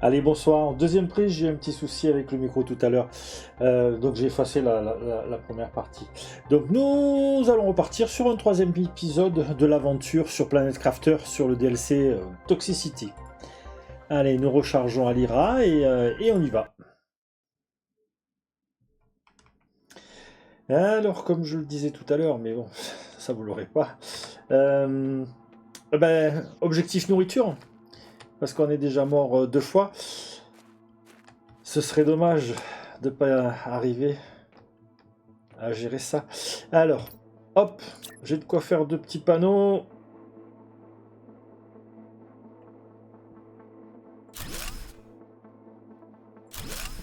Allez, bonsoir. Deuxième prise, j'ai un petit souci avec le micro tout à l'heure. Donc j'ai effacé la première partie. Donc nous allons repartir sur un troisième épisode de l'aventure sur Planet Crafter sur le DLC Toxicity. Allez, nous rechargeons à l'IRA et on y va. Alors, comme je le disais tout à l'heure, mais bon, ça vous l'aurez pas. Objectif nourriture, parce qu'on est déjà mort 2 fois. Ce serait dommage de pas arriver à gérer ça. Alors, hop, j'ai de quoi faire 2 petits panneaux.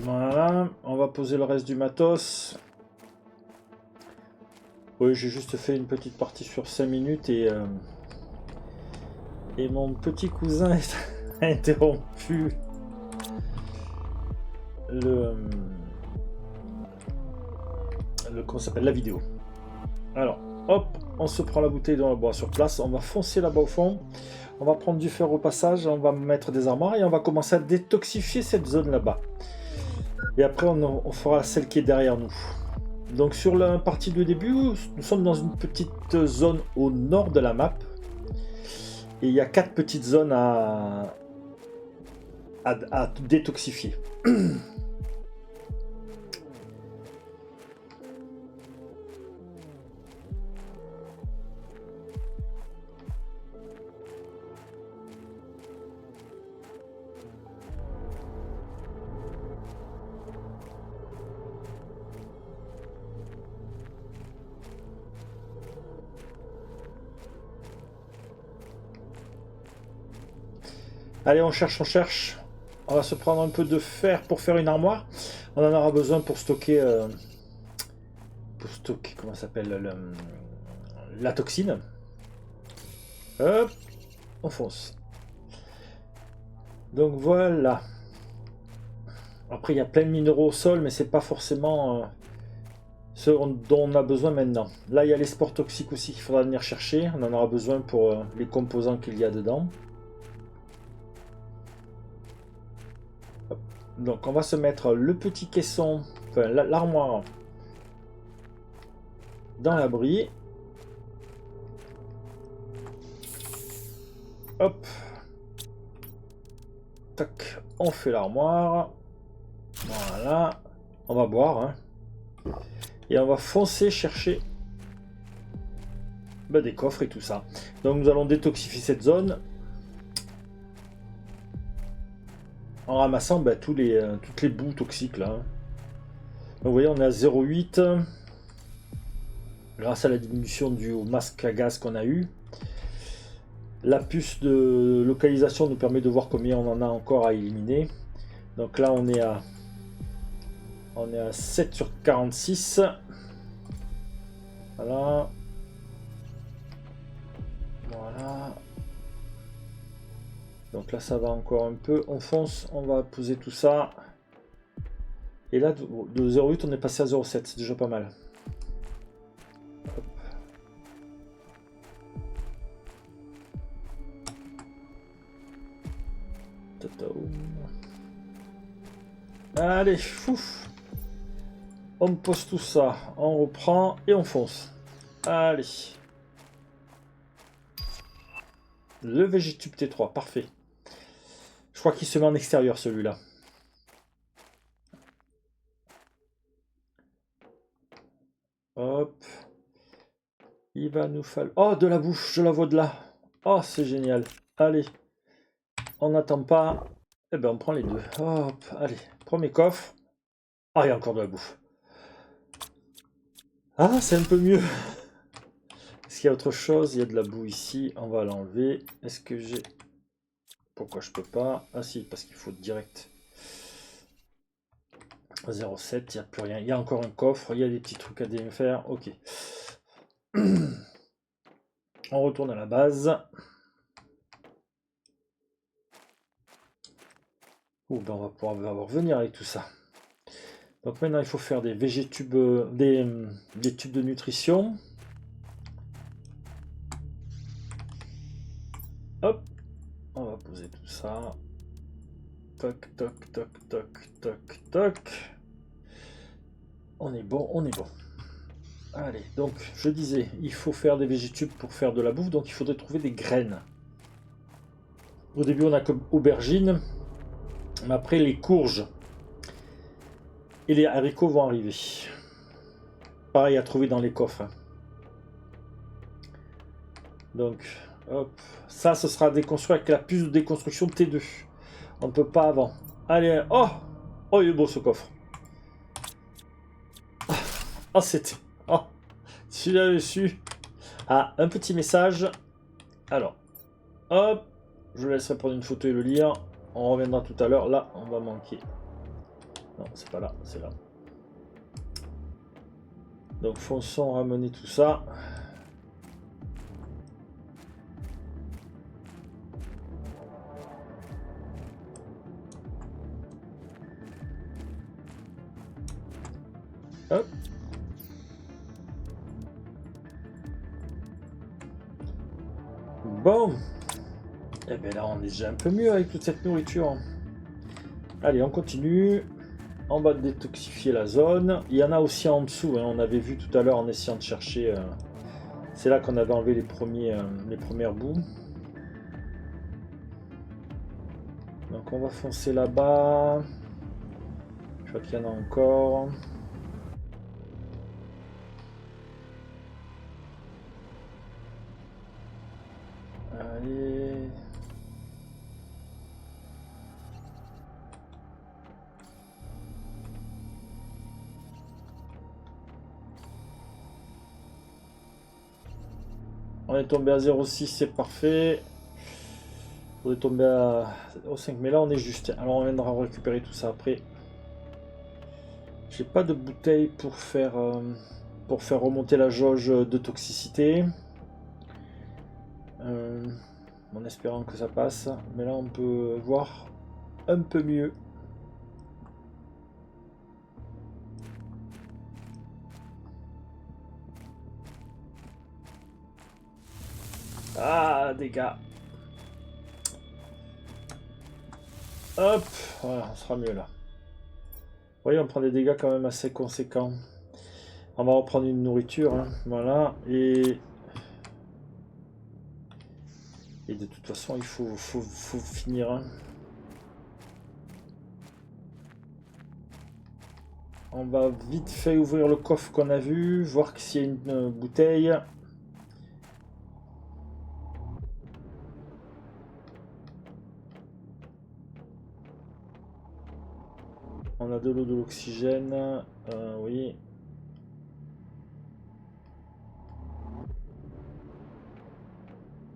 Voilà, on va poser le reste du matos. Oui, j'ai juste fait une petite partie sur 5 minutes et mon petit cousin a interrompu comment ça s'appelle, la vidéo. Alors, hop, on se prend la bouteille dans le bois sur place, on va foncer là-bas au fond, on va prendre du fer au passage, on va mettre des armoires et on va commencer à détoxifier cette zone là-bas. Et après, on fera celle qui est derrière nous. Donc sur la partie de début, nous sommes dans une petite zone au nord de la map. Et il y a 4 petites zones à détoxifier. Allez, on cherche, on cherche. On va se prendre un peu de fer pour faire une armoire. On en aura besoin pour stocker... comment ça s'appelle, la toxine. Hop, on fonce. Donc voilà. Après, il y a plein de minéraux au sol, mais c'est pas forcément ce dont on a besoin maintenant. Là, il y a les spores toxiques aussi qu'il faudra venir chercher. On en aura besoin pour les composants qu'il y a dedans. Hop. Donc, on va se mettre le petit caisson, enfin l'armoire, dans l'abri. Hop. Tac, on fait l'armoire. Voilà. On va boire, hein. Et on va foncer chercher des coffres et tout ça. Donc nous allons détoxifier cette zone en ramassant toutes les boues toxiques là. Donc vous voyez, on est à 0,8 grâce à la diminution du masque à gaz qu'on a eu. La puce de localisation nous permet de voir combien on en a encore à éliminer. Donc là on est à 7 sur 46. Voilà. Voilà. Donc là ça va encore un peu. On fonce, on va poser tout ça. Et là de 0,8 on est passé à 0,7, c'est déjà pas mal. Hop. Allez, fouf. On pose tout ça, on reprend et on fonce. Allez. Le Végétube T3, parfait. Je crois qu'il se met en extérieur celui-là. Hop. Il va nous falloir... Oh, de la bouffe, je la vois de là. Oh, c'est génial. Allez. On n'attend pas. Eh ben, on prend les deux. Hop, allez. Premier coffre. Ah, il y a encore de la bouffe. Ah, c'est un peu mieux. Est-ce qu'il y a autre chose? Il y a de la boue ici. On va l'enlever. Est-ce que j'ai... Pourquoi je peux pas? Ah si, parce qu'il faut direct. 0,7, il n'y a plus rien. Il y a encore un coffre, il y a des petits trucs à défaire. Ok. On retourne à la base. On va pouvoir revenir avec tout ça. Donc maintenant, il faut faire des végétubes, des tubes de nutrition. Hop. On va poser tout ça. Toc, toc, toc, toc, toc, toc. On est bon, on est bon. Allez, donc je disais, il faut faire des végétubes pour faire de la bouffe, donc il faudrait trouver des graines. Au début, on a comme aubergines, mais après les courges et les haricots vont arriver. Pareil à trouver dans les coffres. Hein. Donc, hop. Ça, ce sera déconstruit avec la puce de déconstruction T2. On ne peut pas avant. Allez, oh! Oh, il est beau ce coffre. Oh, c'était... Oh, si j'avais su. Ah, un petit message. Alors, hop. Je laisserai prendre une photo et le lire. On reviendra tout à l'heure. Là, on va manquer. Non, c'est pas là, c'est là. Donc, fonçons ramener tout ça. Hop. Bon. Et bien là, on est déjà un peu mieux avec toute cette nourriture. Allez, on continue. On va détoxifier la zone. Il y en a aussi en dessous. Hein. On avait vu tout à l'heure en essayant de chercher. C'est là qu'on avait enlevé les premières boues. Donc on va foncer là-bas. Je vois qu'il y en a encore. Allez. On est tombé à 0,6, c'est parfait. On est tombé au 5, mais là on est juste. Alors on viendra récupérer tout ça après. J'ai pas de bouteille pour faire remonter la jauge de toxicité. En espérant que ça passe. Mais là on peut voir un peu mieux. Ah, dégâts. Hop, voilà, on sera mieux là. Vous voyez, on prend des dégâts quand même assez conséquents. On va reprendre une nourriture, hein. Voilà, et de toute façon, il faut finir. Hein. On va vite fait ouvrir le coffre qu'on a vu, voir s'il y a une bouteille. On a de l'eau, de l'oxygène, oui.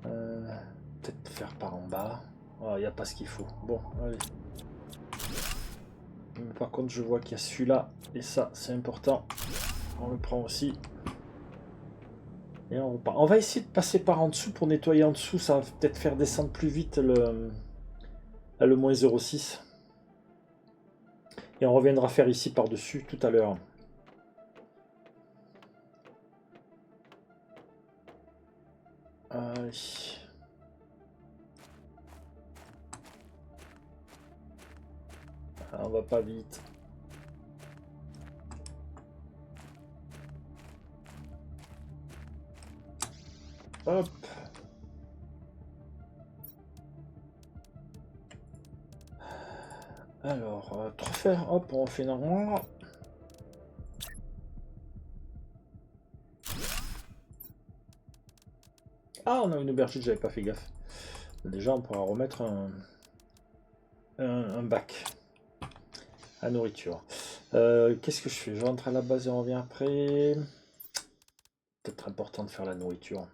Peut-être faire par en bas. Oh, il n'y a pas ce qu'il faut. Bon, allez. Mais par contre, je vois qu'il y a celui-là, et ça, c'est important. On le prend aussi. Et on repart. On va essayer de passer par en dessous pour nettoyer en dessous. Ça va peut-être faire descendre plus vite le moins 0,6. Et on reviendra faire ici par-dessus tout à l'heure. Allez. Ah, on va pas vite. Hop. Alors, trophée, hop, on fait normal. Ah, on a une aubergine, j'avais pas fait gaffe. Déjà, on pourra remettre un bac à nourriture. Qu'est-ce que je fais? Je rentre à la base et on revient après. Peut-être important de faire la nourriture.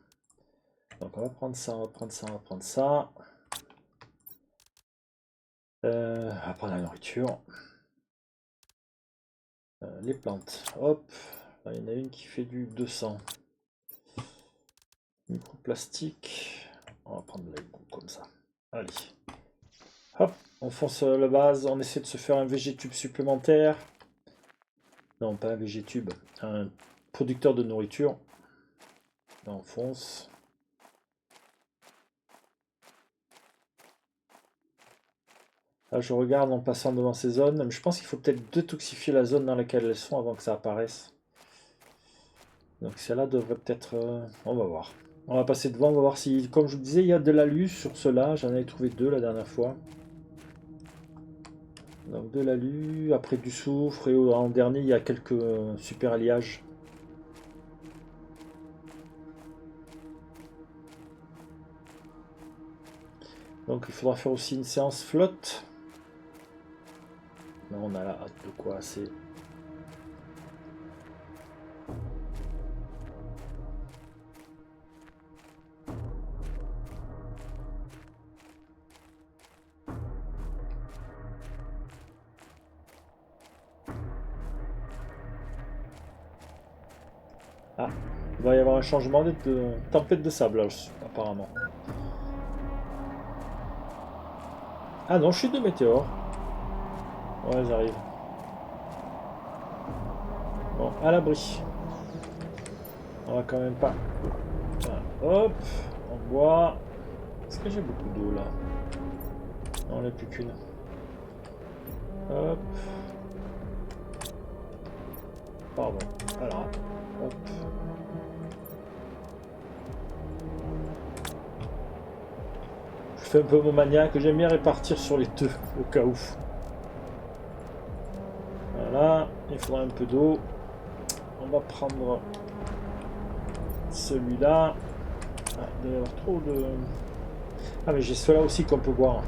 Donc on va prendre ça, on va prendre ça, on va prendre ça. On va prendre la nourriture. Les plantes, hop. Là, il y en a une qui fait du 200. Microplastique. On va prendre les goûts comme ça. Allez. Hop, on fonce la base, on essaie de se faire un végétube supplémentaire. Non, pas un végétube, un producteur de nourriture. Là, on fonce. Là, je regarde en passant devant ces zones. Mais je pense qu'il faut peut-être détoxifier la zone dans laquelle elles sont avant que ça apparaisse. Donc celle-là devrait peut-être... on va voir. On va passer devant, on va voir si... Comme je vous disais, il y a de l'alu sur cela. J'en avais trouvé 2 la dernière fois. Donc de l'alu, après du soufre, et en dernier, il y a quelques super alliages. Donc il faudra faire aussi une séance flotte. Là, on a là de quoi assez... Ah, il va y avoir un changement de tempête de sable, là, apparemment. Ah non, chute de météore. Ouais, j'arrive. Bon, à l'abri. On va quand même pas... Voilà. Hop, on boit. Est-ce que j'ai beaucoup d'eau, là? Non, on n'a plus qu'une. Hop. Pardon. Alors, hop. Je fais un peu mon maniaque, j'aime bien répartir sur les deux, au cas où. Voilà, il faudra un peu d'eau. On va prendre celui-là. Ah, il doit y avoir trop de... Ah, mais j'ai ceux-là aussi qu'on peut boire.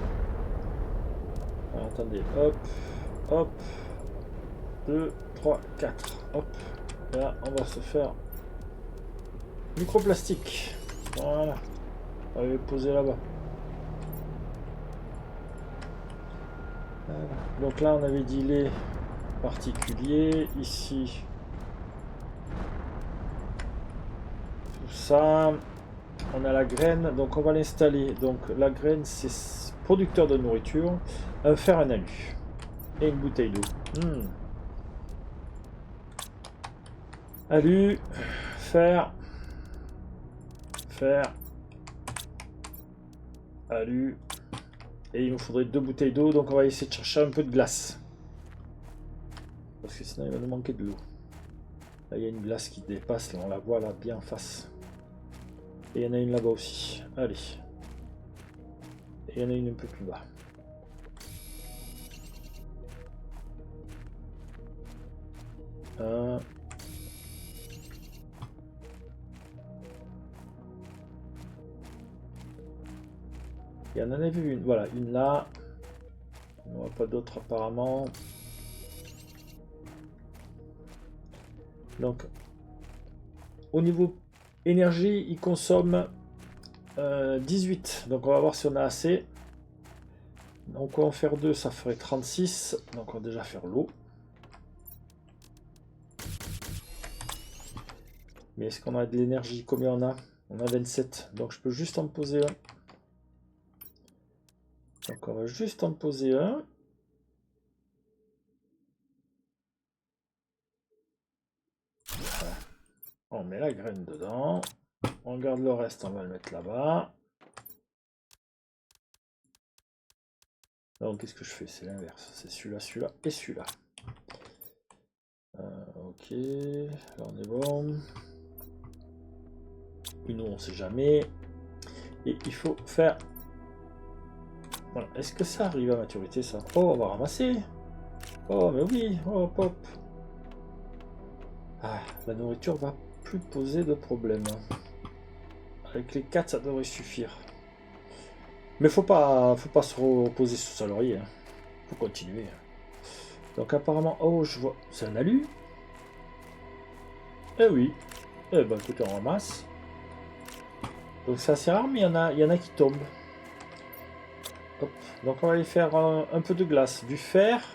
Alors, attendez, hop, hop. 2, 3, 4. Hop. Là, on va se faire microplastique. Voilà. On va les poser là-bas. Voilà. Donc là, on avait dit les particuliers. Ici, tout ça. On a la graine. Donc on va l'installer. Donc la graine, c'est producteur de nourriture. Un fer, un alu. Et une bouteille d'eau. Alu. Fer. Fer. Alu. Et il nous faudrait 2 bouteilles d'eau, donc on va essayer de chercher un peu de glace. Parce que sinon il va nous manquer de l'eau. Là il y a une glace qui dépasse, là, on la voit là bien en face. Et il y en a une là-bas aussi. Allez. Et il y en a une un peu plus bas. Il y en avait vu une, voilà, une là. On n'en voit pas d'autres apparemment. Donc, au niveau énergie, il consomme 18. Donc, on va voir si on a assez. Donc, on va en faire 2, ça ferait 36. Donc, on va déjà faire l'eau. Mais est-ce qu'on a de l'énergie? Combien on a? On a 27. Donc, je peux juste en poser un. Donc on va juste en poser un. Voilà. On met la graine dedans. On garde le reste, on va le mettre là-bas. Donc qu'est-ce que je fais? C'est l'inverse. C'est celui-là, celui-là et celui-là. Ok, là on est bon. Une eau, on sait jamais. Et il faut faire... Voilà. Est-ce que ça arrive à maturité ça? Oh, on va ramasser. Oh, mais oui. Oh, hop. Ah, la nourriture va plus poser de problème. Avec les 4, ça devrait suffire. Mais faut pas se reposer sous sa laurier. Hein. Faut continuer. Donc apparemment, oh, je vois, c'est un alu. Eh oui. Eh ben écoutez, on ramasse. Donc c'est assez rare, mais il y en a qui tombent. Hop. Donc on va aller faire un peu de glace, du fer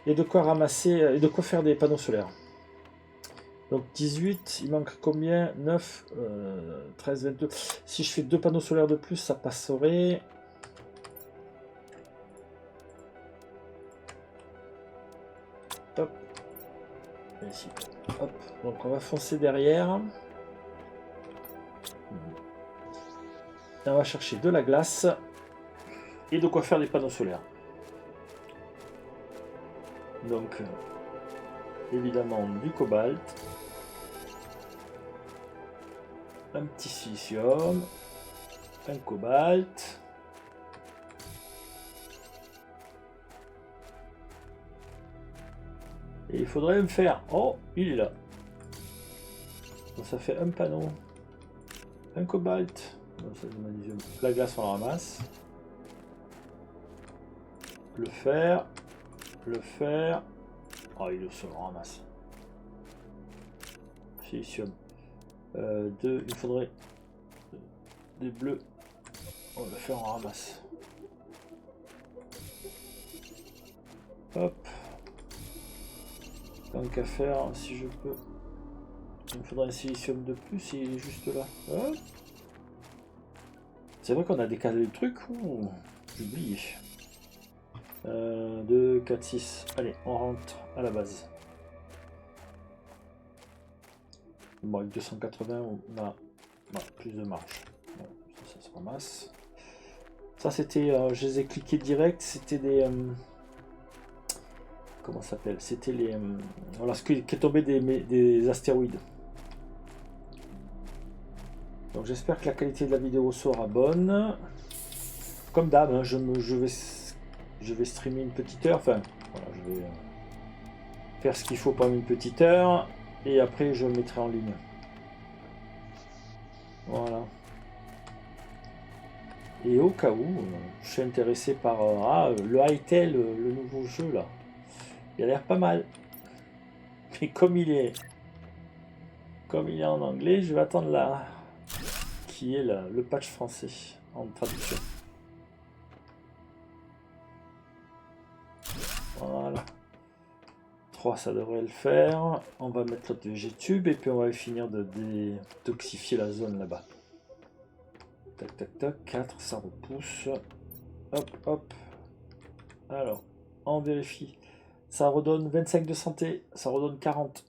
et de quoi ramasser et de quoi faire des panneaux solaires. Donc 18, il manque combien? 9, 13, 22. Si je fais 2 panneaux solaires de plus, ça passerait. Hop. Et ici. Hop. Donc on va foncer derrière. Et on va chercher de la glace et de quoi faire des panneaux solaires. Donc, évidemment, du cobalt. Un petit silicium. Un cobalt. Et il faudrait me faire... Oh, il est là. Donc ça fait un panneau. Un cobalt. Donc ça, la glace, on la ramasse. Le fer. Le fer. Oh, il se ramasse. Silicium. Il faudrait des bleus. On va le faire en ramasse. Hop. Tant qu'à faire, si je peux. Il me faudrait un silicium de plus, il est juste là. Hop. C'est vrai qu'on a décalé le truc ou j'ai oublié. 2, 4, 6. Allez, on rentre à la base. Bon, avec 280, on a plus de marge. Bon, ça se ramasse. Ça, c'était. Je les ai cliqués direct. C'était des. Comment ça s'appelle? C'était les. Voilà, ce qui est tombé des astéroïdes. Donc, j'espère que la qualité de la vidéo sera bonne. Comme d'hab, hein, je vais streamer une petite heure. Enfin, voilà, je vais faire ce qu'il faut pendant une petite heure. Et après, je le mettrai en ligne. Voilà. Et au cas où, je suis intéressé par le Hytale, le nouveau jeu là. Il a l'air pas mal. Mais comme il est en anglais, je vais attendre là. Qui est le patch français en traduction. Voilà. 3, ça devrait le faire. On va mettre l'autre VG-tube et puis on va finir de détoxifier la zone là-bas. Tac, tac, tac. 4, ça repousse. Hop, hop. Alors, on vérifie. Ça redonne 25 de santé. Ça redonne 40.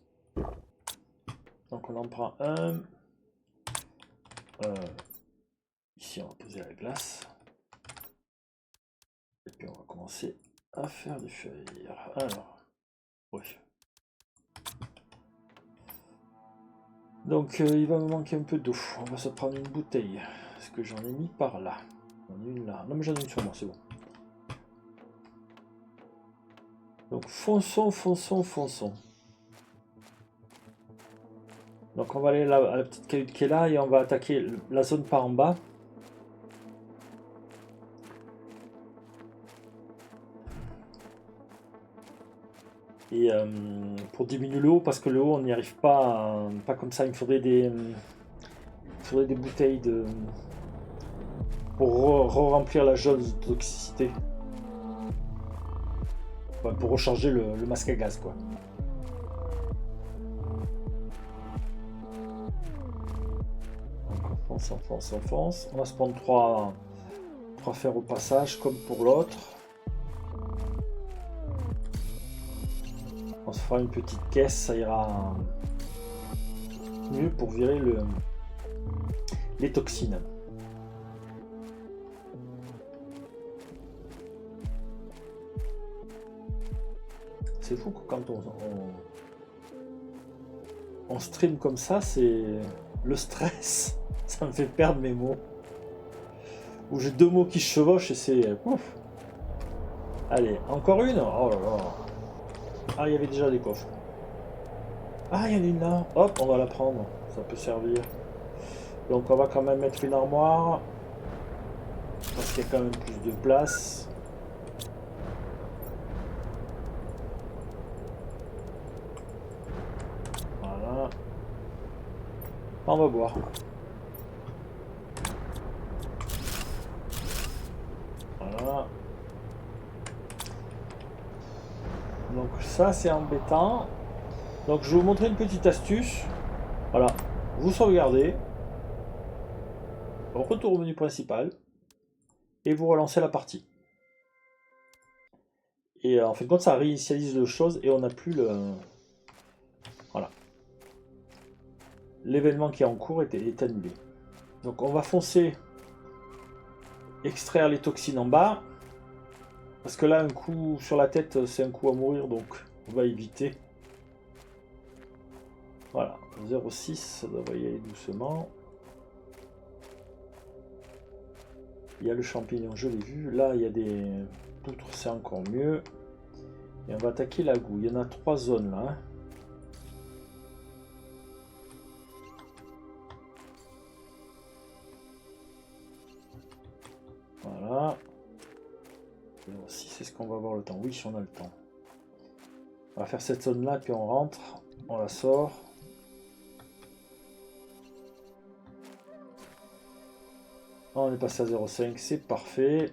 Donc on en prend un. Ici, on va poser la glace. Et puis on va commencer à faire du fer. Alors, oui. Donc il va me manquer un peu d'eau. On va se prendre une bouteille. Est-ce que j'en ai mis par là? J'en ai une là. Non mais j'en ai une sur moi, c'est bon. Donc fonçons, fonçons, fonçons. Donc on va aller à la petite cahute qui est là et on va attaquer la zone par en bas. Et pour diminuer le haut, parce que le haut on n'y arrive pas, pas comme ça, il me faudrait des bouteilles pour remplir la jauge de toxicité. Enfin, pour recharger le masque à gaz quoi. On s'enfonce. On va se prendre 3 fers au passage comme pour l'autre. On se fera une petite caisse, ça ira mieux pour virer les toxines. C'est fou que quand on stream comme ça, c'est le stress. Ça me fait perdre mes mots. Ou j'ai 2 mots qui se chevauchent et c'est... Ouf. Allez, encore une. Oh là là. Ah, il y avait déjà des coffres. Ah, il y en a une là. Hop, on va la prendre. Ça peut servir. Donc on va quand même mettre une armoire. Parce qu'il y a quand même plus de place. Voilà. On va boire. Voilà. Donc ça c'est embêtant. Donc je vais vous montrer une petite astuce. Voilà. Vous sauvegardez. On retourne au menu principal. Et vous relancez la partie. Et en fait, quand ça réinitialise les choses et on n'a plus le... Voilà. L'événement qui est en cours est annulé. Donc on va foncer, extraire les toxines en bas. Parce que là, un coup sur la tête, c'est un coup à mourir, donc on va éviter. Voilà, 0,6, ça devrait y aller doucement. Il y a le champignon, je l'ai vu. Là, il y a des poutres, c'est encore mieux. Et on va attaquer la goût. Il y en a 3 zones là. Voilà. 0,6, c'est ce qu'on va avoir le temps. Oui, on a le temps. On va faire cette zone là, puis on rentre. On la sort. On est passé à 0,5, c'est parfait.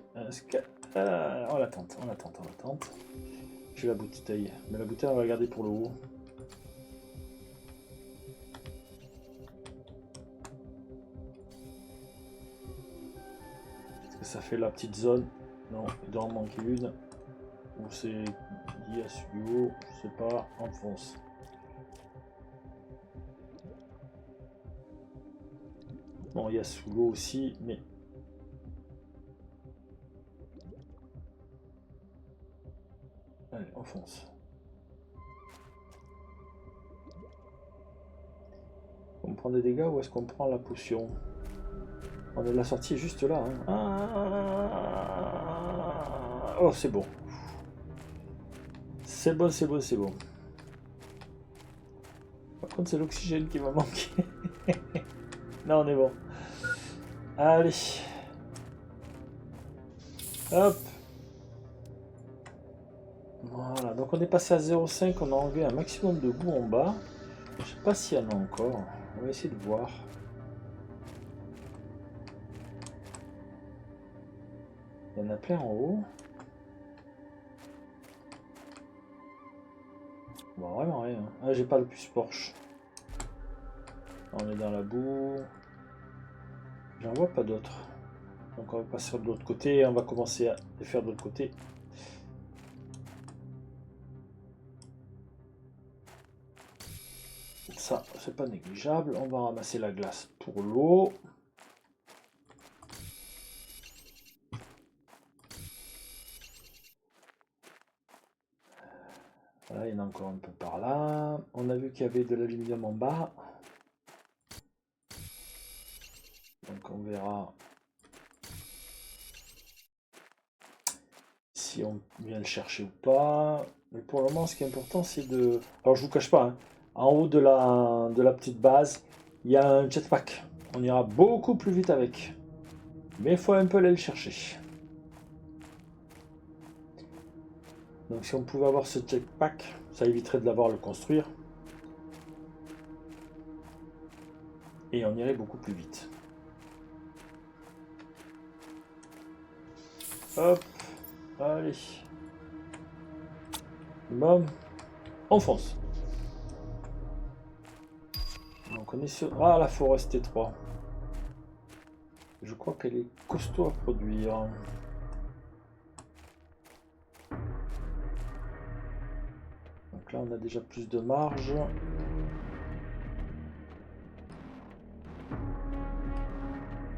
On l'attente, on l'attente, on l'attente. J'ai la bouteille. Mais la bouteille, on va la garder pour le haut. Est-ce que ça fait la petite zone? Non, il doit en manquer une. Ou c'est Yasuo, je sais pas, enfonce. Bon, Yasuo aussi, mais... Allez, enfonce. On prend des dégâts ou est-ce qu'on prend la potion? On a la sortie juste là. Hein. Oh, c'est bon. C'est bon, c'est bon, c'est bon. Par contre, c'est l'oxygène qui va manquer. Non, on est bon. Allez. Hop. Voilà, donc on est passé à 0,5, on a enlevé un maximum de goût en bas. Je sais pas s'il y en a encore. On va essayer de voir. Il y en a plein en haut. Bon, vraiment rien. Ah, j'ai pas le plus Porsche. On est dans la boue. J'en vois pas d'autres. Donc on va passer de l'autre côté et on va commencer à les faire de l'autre côté. Ça, c'est pas négligeable. On va ramasser la glace pour l'eau. Voilà, il y en a encore un peu par là. On a vu qu'il y avait de l'aluminium en bas. Donc on verra si on vient le chercher ou pas. Mais pour le moment, ce qui est important, c'est de... Alors je vous cache pas, hein, en haut de la petite base, il y a un jetpack. On ira beaucoup plus vite avec. Mais il faut un peu aller le chercher. Donc si on pouvait avoir ce jetpack, ça éviterait de l'avoir à le construire. Et on irait beaucoup plus vite. Hop, allez. Bam, on fonce. Donc on est sur... Ah, la Forest T3. Je crois qu'elle est costaud à produire. Donc là on a déjà plus de marge.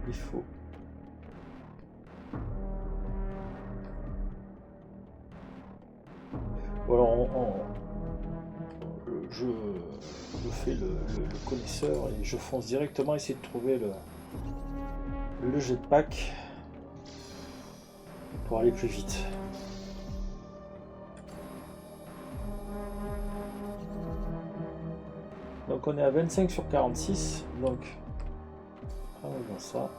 Il faut... Voilà, je fais le connaisseur et je fonce directement essayer de trouver le jetpack pour aller plus vite. Donc on est à 25 sur 46, donc on va voir ça.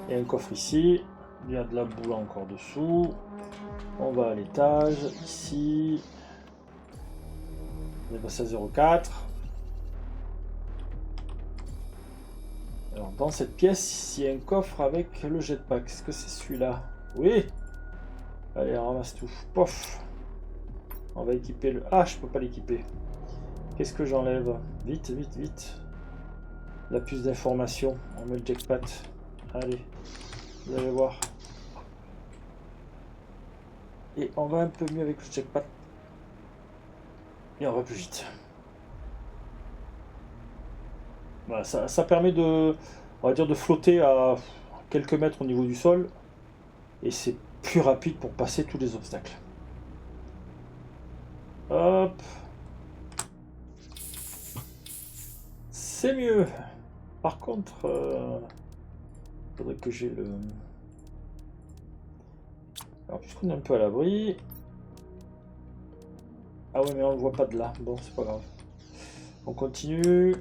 Il y a un coffre ici, il y a de la boue encore dessous. On va à l'étage, ici. On est passé à 0,4. Alors dans cette pièce, il y a un coffre avec le jetpack. Est-ce que c'est celui-là? Oui. Allez, on ramasse tout. Pof. On va équiper le... Ah, je peux pas l'équiper. Qu'est-ce que j'enlève? Vite, vite, vite. La puce d'information. On met le jackpot. Allez, vous allez voir. Et on va un peu mieux avec le jackpot. Et on va plus vite. Voilà, ça permet de on va dire de flotter à quelques mètres au niveau du sol. Et c'est plus rapide pour passer tous les obstacles. Hop. C'est mieux. Par contre, faudrait que j'ai le... Alors puisqu'on est un peu à l'abri... Ah ouais mais on ne voit pas de là. Bon c'est pas grave. On continue.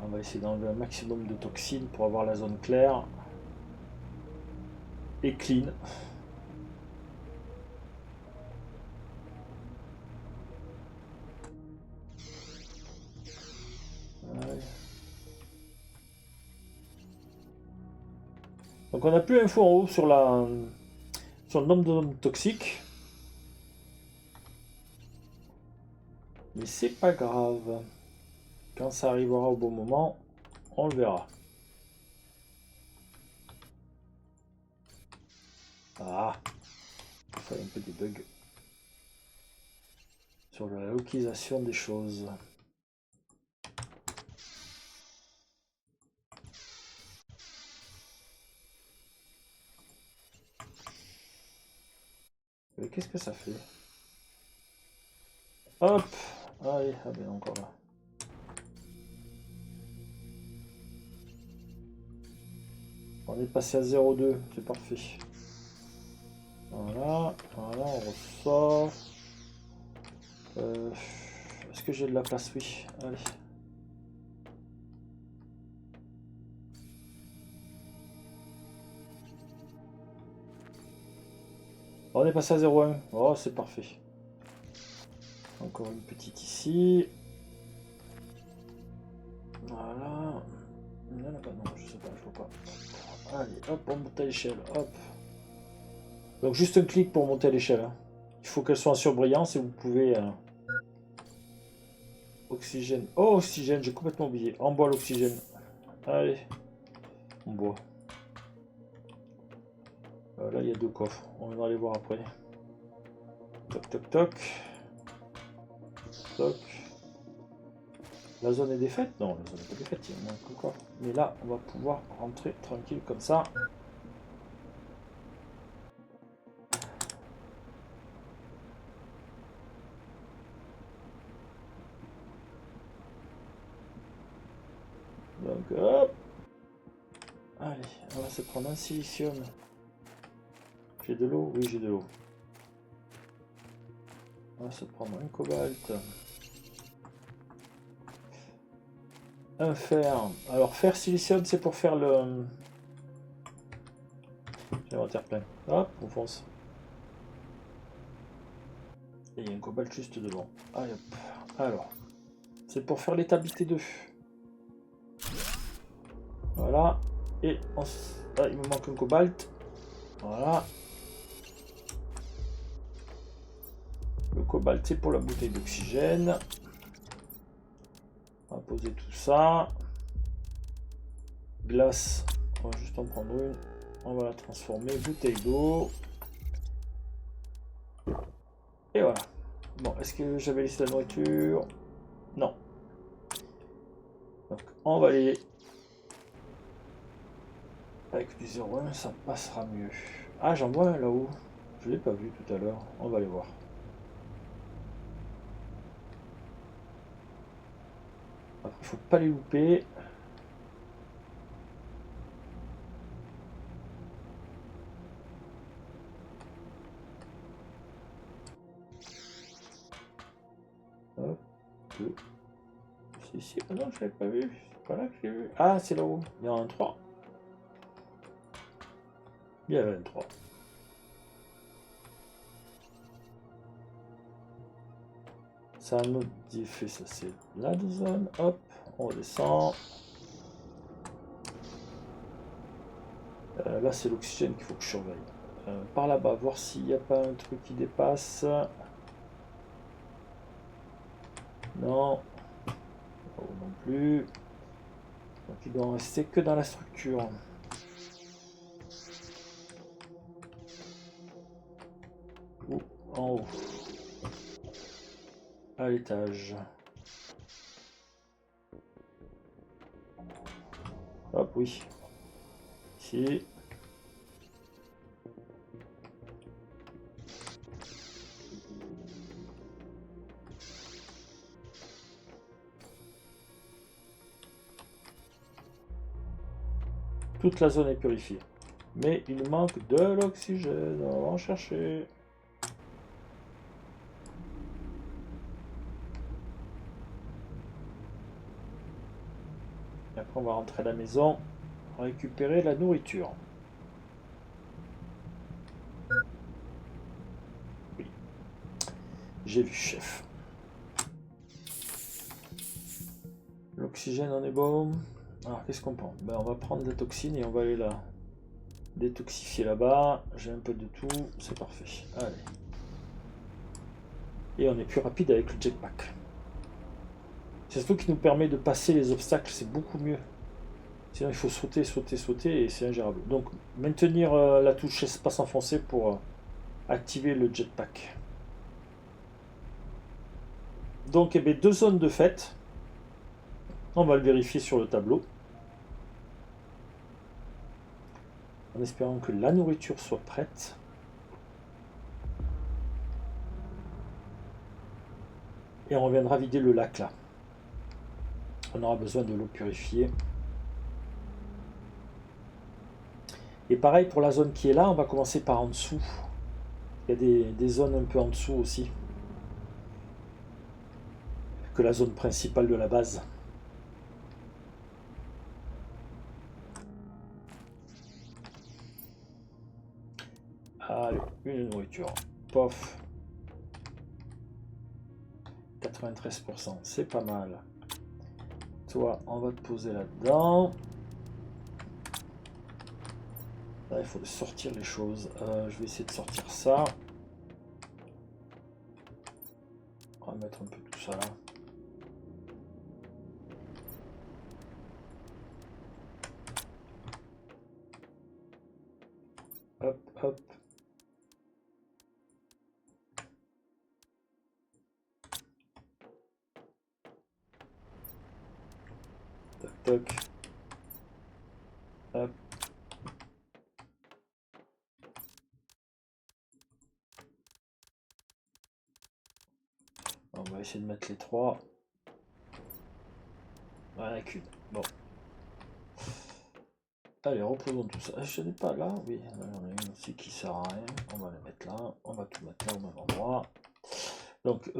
On va essayer d'enlever un maximum de toxines pour avoir la zone claire. Et clean. Ouais. Donc on n'a plus info en haut sur le nombre de zones toxiques. Mais c'est pas grave. Quand ça arrivera au bon moment, on le verra. Ah, il fallait un peu des bugs sur la localisation des choses. Mais qu'est-ce que ça fait? Hop! Allez, ah ben encore là. On est passé à 0,2, c'est parfait. Voilà, voilà, on ressort. Est-ce que j'ai de la place? Oui, allez. On est passé à 0,1. Oh, c'est parfait. Encore une petite ici. Voilà. Non, là-bas, non, je sais pas, je vois pas. Allez, hop, on monte à l'échelle, hop. Donc juste un clic pour monter à l'échelle. Hein. Il faut qu'elle soit en surbrillance et vous pouvez... Oxygène. Oh, oxygène, j'ai complètement oublié. On boit l'oxygène. Allez, on boit. Là, il y a 2 coffres. On va aller voir après. Toc, toc, toc. Toc. La zone est défaite? Non, la zone n'est pas défaite, il y a moins que coffre. Mais là, on va pouvoir rentrer tranquille comme ça. Donc, hop. Allez, on va se prendre un silicium. J'ai de l'eau? Oui, j'ai de l'eau. On va se prendre un cobalt. Un fer. Alors, fer, silicium, c'est pour faire le... J'ai l'inventaire plein. Hop, on fonce. Et il y a un cobalt juste devant. Allez, hop. Alors, c'est pour faire l'établi 2. Voilà. Et on... Ah, il me manque un cobalt. Voilà. Le cobalt, c'est pour la bouteille d'oxygène. On va poser tout ça. Glace, on va juste en prendre une. On va la transformer. Bouteille d'eau. Et voilà. Bon, est-ce que j'avais laissé la nourriture? Non. Donc, on va aller... Avec du 0,1, ça passera mieux. Ah, j'en vois un là-haut. Je l'ai pas vu tout à l'heure. On va aller voir. Après, il faut pas les louper. Hop, deux. C'est ici. Ah non, je l'avais pas vu. C'est pas là que j'ai vu. Ah, c'est là-haut. Il y en a un 3. Il y avait un 3. Ça a un autre effet, ça c'est la zone. Hop, on descend. Là, c'est l'oxygène qu'il faut que je surveille. Par là-bas, voir s'il n'y a pas un truc qui dépasse. Non. Oh, non plus. Donc, il doit en rester que dans la structure. Ou en haut. l'étage. Hop, oui. Ici. Toute la zone est purifiée. Mais il manque de l'oxygène. On va en chercher. Et après, on va rentrer à la maison, récupérer la nourriture. Oui. J'ai vu, chef. L'oxygène, on est bon. Alors, qu'est-ce qu'on prend? Ben, on va prendre des toxines et on va aller là. Détoxifier là-bas. J'ai un peu de tout. C'est parfait. Allez. Et on est plus rapide avec le jetpack. C'est surtout qui nous permet de passer les obstacles. C'est beaucoup mieux. Sinon, il faut sauter, sauter, sauter et c'est ingérable. Donc, maintenir la touche espace enfoncé pour activer le jetpack. Donc, eh bien, 2 zones de fête. On va le vérifier sur le tableau. En espérant que la nourriture soit prête. Et on reviendra vider le lac là. On aura besoin de l'eau purifiée. Et pareil pour la zone qui est là, on va commencer par en dessous. Il y a des zones un peu en dessous aussi. Que la zone principale de la base. Allez, une nourriture. Pof. 93%, c'est pas mal. Toi, on va te poser là-dedans. Là, il faut sortir les choses. Je vais essayer de sortir ça. On va mettre un peu tout ça là. Hop, hop. Toc, toc. Hop. On va essayer de mettre les 3. Voilà, qu'une. Bon. Allez, reposons tout ça. Je n'ai pas là. Oui, on a une aussi qui sert à rien. On va les mettre là. On va tout mettre là au même endroit. Donc,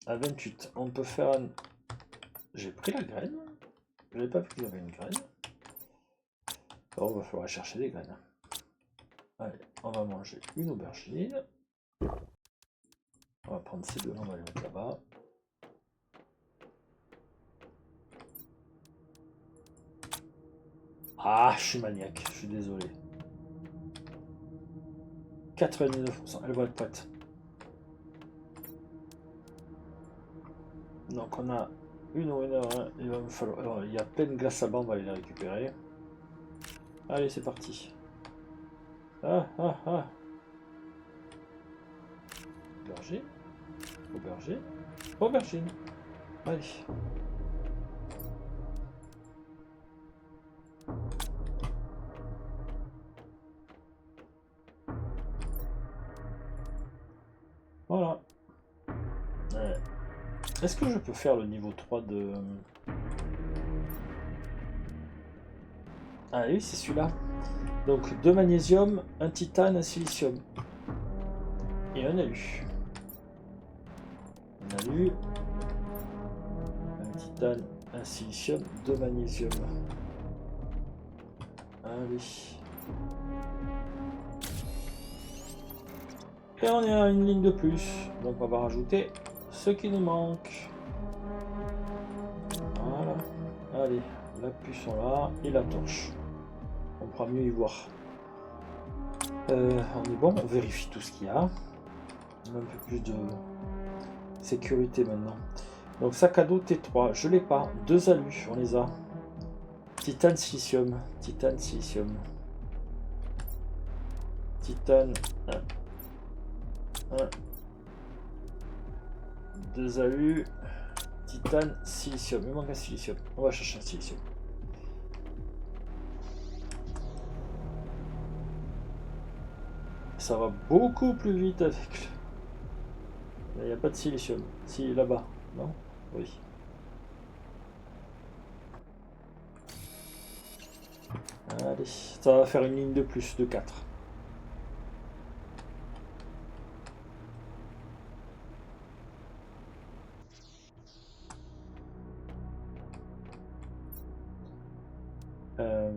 à 28, on peut faire un... J'ai pris la graine. Je n'avais pas vu qu'il y avait une graine. Alors, il va falloir chercher des graines. Allez, on va manger une aubergine. On va prendre ces deux, on va les mettre là-bas. Ah, je suis maniaque, je suis désolé. 99%, elle va être prête. Donc on a une ou une heure, il va me falloir... Alors, il y a plein de glace à bas, on va aller les récupérer. Allez, c'est parti. Ah, ah, ah. Aubergine. Aubergine. Aubergine. Allez. Voilà. Est-ce que je peux faire le niveau 3 de... Ah oui, c'est celui-là. Donc 2 magnésium, un titane, un silicium. Et un alu. Un alu. Un titane, un silicium, 2 magnésium. Allez. Et on est à une ligne de plus. Donc on va rajouter ce qui nous manque. Voilà. Allez, la puce là et la torche. On pourra mieux y voir. On est bon, on vérifie tout ce qu'il y a. On a un peu plus de sécurité maintenant. Donc sac à dos T3, je l'ai pas. 2 alus, on les a. Titane, silicium. Titane, silicium. Titane. 1. 2 alu, titane, silicium. Il manque un silicium. On va chercher un silicium. Ça va beaucoup plus vite avec le... Il n'y a pas de silicium. Si, là-bas. Non? Oui. Allez, ça va faire une ligne de plus de 4.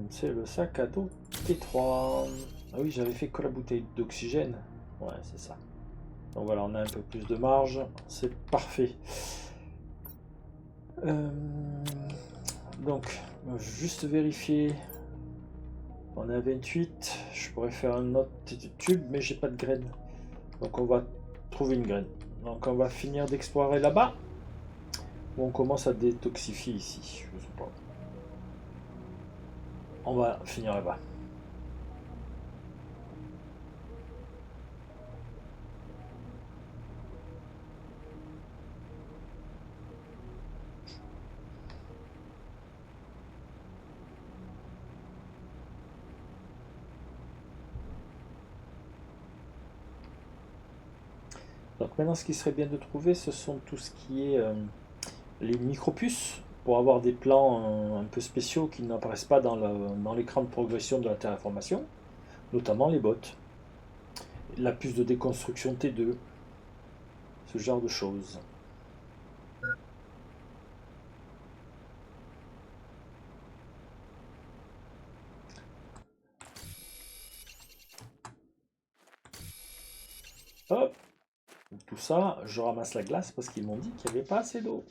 C'est le sac à dos T3. Ah oui, j'avais fait que la bouteille d'oxygène. Ouais, c'est ça. Donc voilà, on a un peu plus de marge. C'est parfait. Donc, juste vérifier. On est à 28. Je pourrais faire un autre tube, mais j'ai pas de graines. Donc on va trouver une graine. Donc on va finir d'explorer là-bas. On commence à détoxifier ici. Je sais pas. On va finir là-bas. Donc maintenant, ce qui serait bien de trouver, ce sont tout ce qui est les micropuces, pour avoir des plans un peu spéciaux qui n'apparaissent pas dans l'écran de progression de la terraformation, notamment les bottes, la puce de déconstruction T2, ce genre de choses. Hop, tout ça, je ramasse la glace parce qu'ils m'ont dit qu'il n'y avait pas assez d'eau.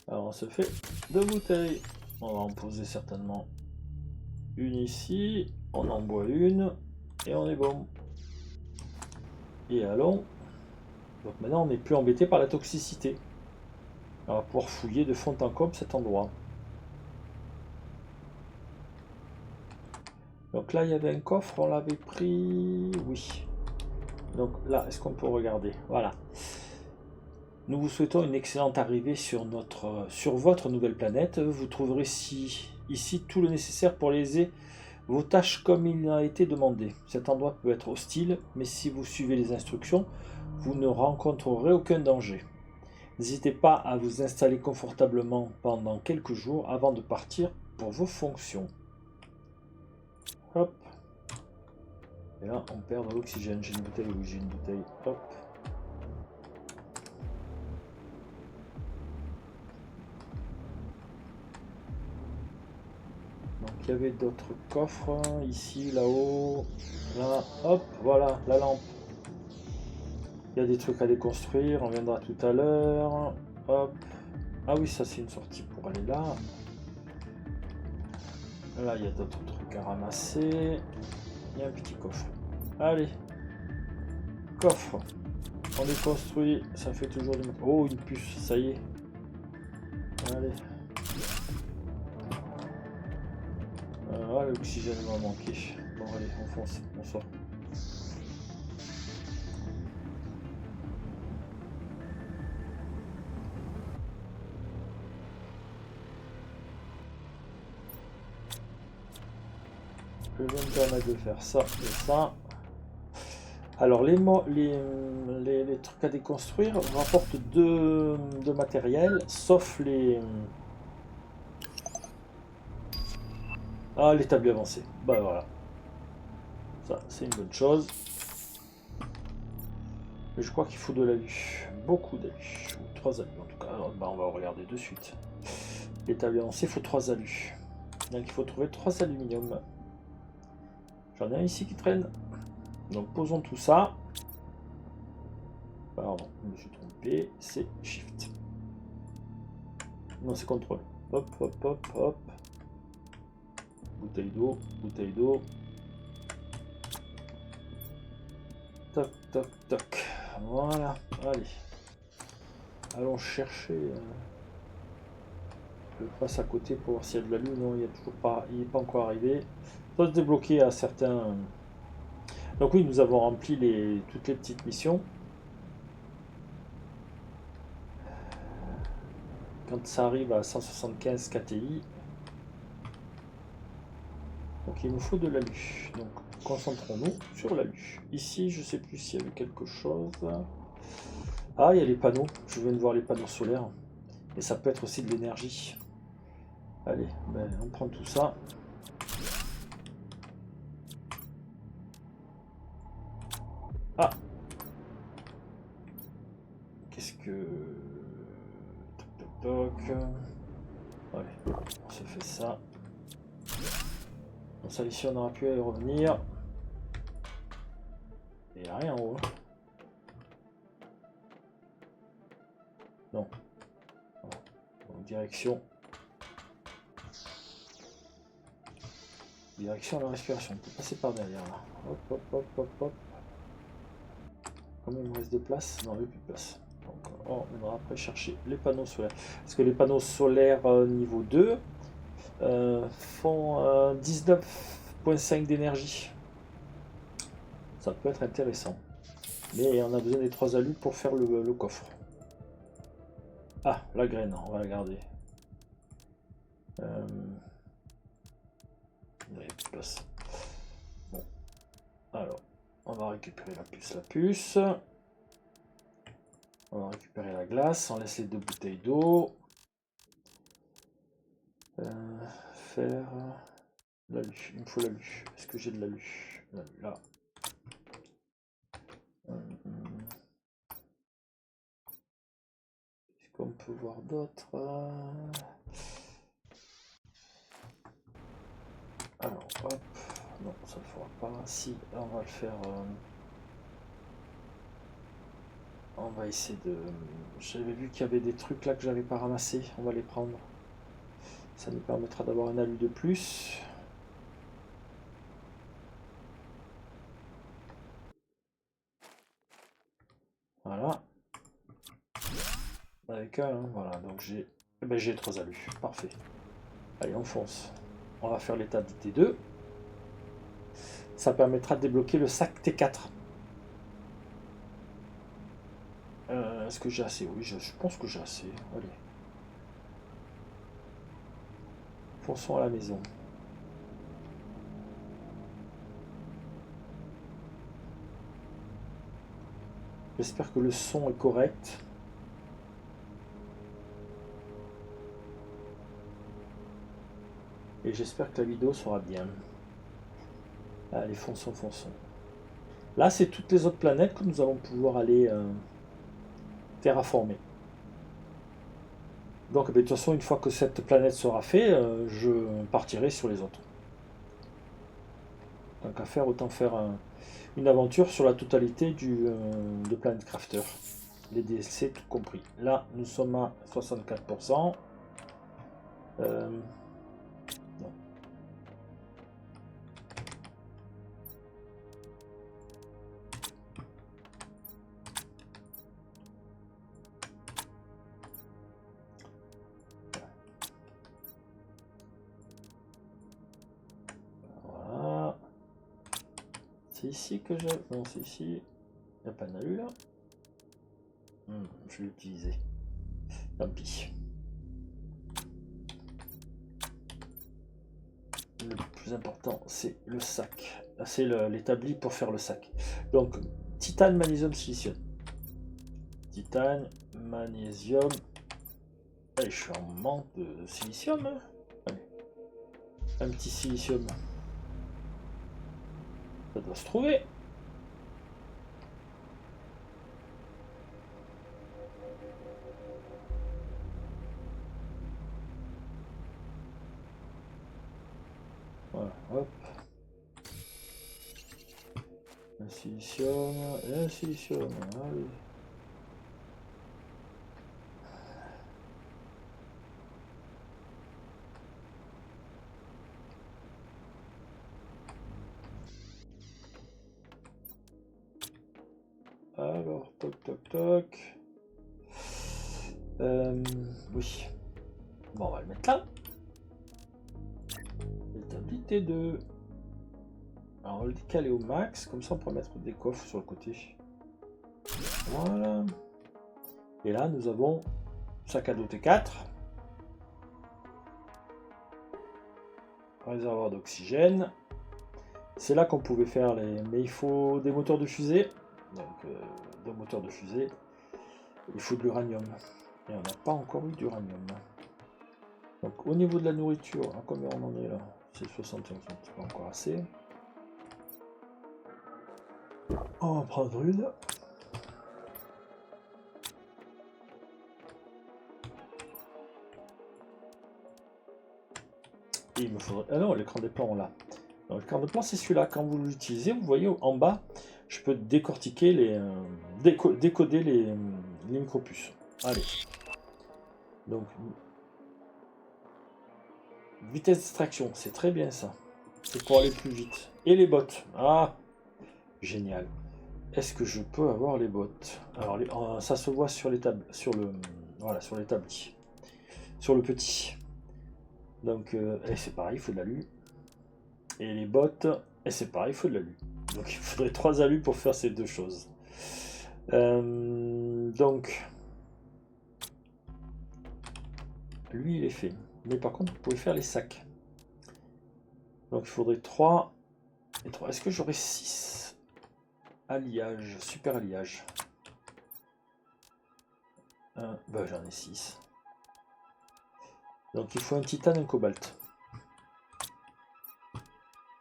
Alors on se fait 2 bouteilles. On va en poser certainement une ici. On en boit une. Et on est bon. Et allons. Donc maintenant on n'est plus embêté par la toxicité. On va pouvoir fouiller de fond en comble cet endroit. Donc là il y avait un coffre, on l'avait pris. Oui. Donc là, est-ce qu'on peut regarder? Voilà. Nous vous souhaitons une excellente arrivée sur votre nouvelle planète. Vous trouverez ici tout le nécessaire pour réaliser vos tâches comme il a été demandé. Cet endroit peut être hostile, mais si vous suivez les instructions, vous ne rencontrerez aucun danger. N'hésitez pas à vous installer confortablement pendant quelques jours avant de partir pour vos fonctions. Hop. Et là, on perd de l'oxygène. J'ai une bouteille, oui, j'ai une bouteille. Hop. Donc il y avait d'autres coffres, ici, là-haut, là, hop, voilà, la lampe. Il y a des trucs à déconstruire, on viendra tout à l'heure. Hop. Ah oui, ça c'est une sortie pour aller là. Là, il y a d'autres trucs à ramasser. Il y a un petit coffre. Allez. Coffre. On déconstruit, ça fait toujours du... Oh, une puce, ça y est. Allez. Ah, l'oxygène va manquer. Bon, allez, on fonce, on sort. Je vais me permettre de faire ça et ça. Alors, les trucs à déconstruire rapportent de matériel, sauf les... Ah, l'établi avancé. Bah voilà. Ça, c'est une bonne chose. Mais je crois qu'il faut de l'alu. Beaucoup d'alu. Ou 3 alus en tout cas. Alors, bah, on va regarder de suite. L'établi avancé, il faut 3 alus. Donc il faut trouver 3 aluminium. J'en ai un ici qui traîne. Donc posons tout ça. Pardon, je me suis trompé. C'est Shift. Non, c'est contrôle. Hop, hop, hop, hop. Bouteille d'eau, bouteille d'eau. Toc, toc, toc. Voilà, allez. Allons chercher. Je passe à côté pour voir s'il y a de l'alu. Non, il n'y a toujours pas. Il n'est pas encore arrivé. Ça se débloquer à certains. Donc oui, nous avons rempli toutes les petites missions. quand ça arrive à 175 KTI. Donc il nous faut de l'alu. Donc concentrons-nous sur l'alu. Ici, je sais plus s'il y avait quelque chose. Ah, il y a les panneaux. Je viens de voir les panneaux solaires. Et ça peut être aussi de l'énergie. Allez, ben, on prend tout ça. Ah! Qu'est-ce que... Toc toc toc. Allez, on se fait ça. Bon, ça ici on aura pu y revenir. Il n'y a rien en haut. Non. Voilà. Donc, direction. Direction à la respiration. On peut passer par derrière là. Hop hop hop hop hop. Combien il me reste de place? Non, il n'y a plus de place. Donc on viendra après chercher les panneaux solaires. Parce que les panneaux solaires niveau 2 font 19,5 d'énergie. Ça peut être intéressant. Mais on a besoin des 3 alus pour faire le coffre. Ah, la graine, on va la garder. Il n'y a plus de place. Bon. Alors, on va récupérer la puce. On va récupérer la glace, on laisse les 2 bouteilles d'eau. Faire l'alu, il me faut l'alu. Est-ce que j'ai de l'alu? Là. Est-ce qu'on peut voir d'autres? Alors, hop. Non, ça ne fera pas. Si, on va le faire. On va essayer de... J'avais vu qu'il y avait des trucs là que j'avais pas ramassé. On va les prendre. Ça nous permettra d'avoir un alu de plus. Voilà. Avec un, hein, voilà. Donc j'ai... Ben, j'ai 3 alus. Parfait. Allez, on fonce. On va faire l'état du T2. Ça permettra de débloquer le sac T4. Est-ce que j'ai assez? Oui, je pense que j'ai assez. Allez. Fonçons à la maison. J'espère que le son est correct. Et j'espère que la vidéo sera bien. Allez, fonçons. Là, c'est toutes les autres planètes que nous allons pouvoir aller terraformer. Donc, de toute façon, une fois que cette planète sera faite, je partirai sur les autres. Donc, à faire, autant faire une aventure sur la totalité de Planet Crafter. Les DLC, tout compris. Là, nous sommes à 64%. Non. Voilà. C'est ici que je... Non, c'est ici. Il n'y a pas d'alu là. Je vais l'utiliser. Tant pis. Le plus important, c'est le sac. C'est l'établi pour faire le sac. Donc, titane, magnésium, silicium. Titane, magnésium. Allez, je suis en manque de silicium. Hein. Allez. Un petit silicium. Ça doit se trouver. Voilà, hop. Un silicium et un silicium. Allez. Alors, toc. Oui. Bon, on va le mettre là. L'établi T2. Alors, on va le décaler au max. Comme ça, on peut mettre des coffres sur le côté. Voilà. Et là, nous avons sac à dos T4. réservoir d'oxygène. C'est là qu'on pouvait faire les... Mais il faut des moteurs de fusée. Donc, des moteurs de fusée. Il faut de l'uranium. Et on n'a pas encore eu d'uranium. Donc, au niveau de la nourriture, à combien on en est là? C'est 71, c'est pas encore assez. On va prendre une. Et il me faudrait... Ah non, l'écran des plans, on l'a. L'écran de plan, c'est celui-là. Quand vous l'utilisez, vous voyez en bas, je peux décortiquer les... décoder les micropuces. Allez. Donc, vitesse d'extraction, c'est très bien ça. C'est pour aller plus vite. Et les bottes. Ah, génial. Est-ce que je peux avoir les bottes? Alors, ça se voit sur les tables, sur le, voilà, sur l'établi, sur le petit. Donc, c'est pareil, il faut de l'alu. Et les bottes, et c'est pareil, il faut de l'alu. Donc, il faudrait 3 alus pour faire ces deux choses. Donc, lui, il est fait. Mais par contre, vous pouvez faire les sacs. Donc, il faudrait 3 et 3. Est-ce que j'aurai 6 alliages, super alliages? Bah, j'en ai 6. Donc, il faut un titane et un cobalt.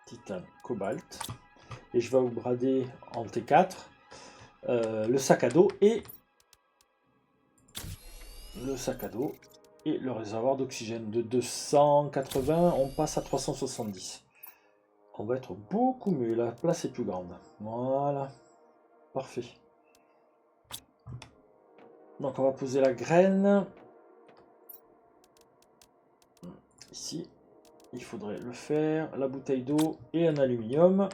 Titane, cobalt. Et je vais vous brader en T4 le sac à dos et le réservoir d'oxygène. De 280, on passe à 370. On va être beaucoup mieux. La place est plus grande. Voilà. Parfait. Donc on va poser la graine. Ici. Il faudrait le faire. La bouteille d'eau et un aluminium.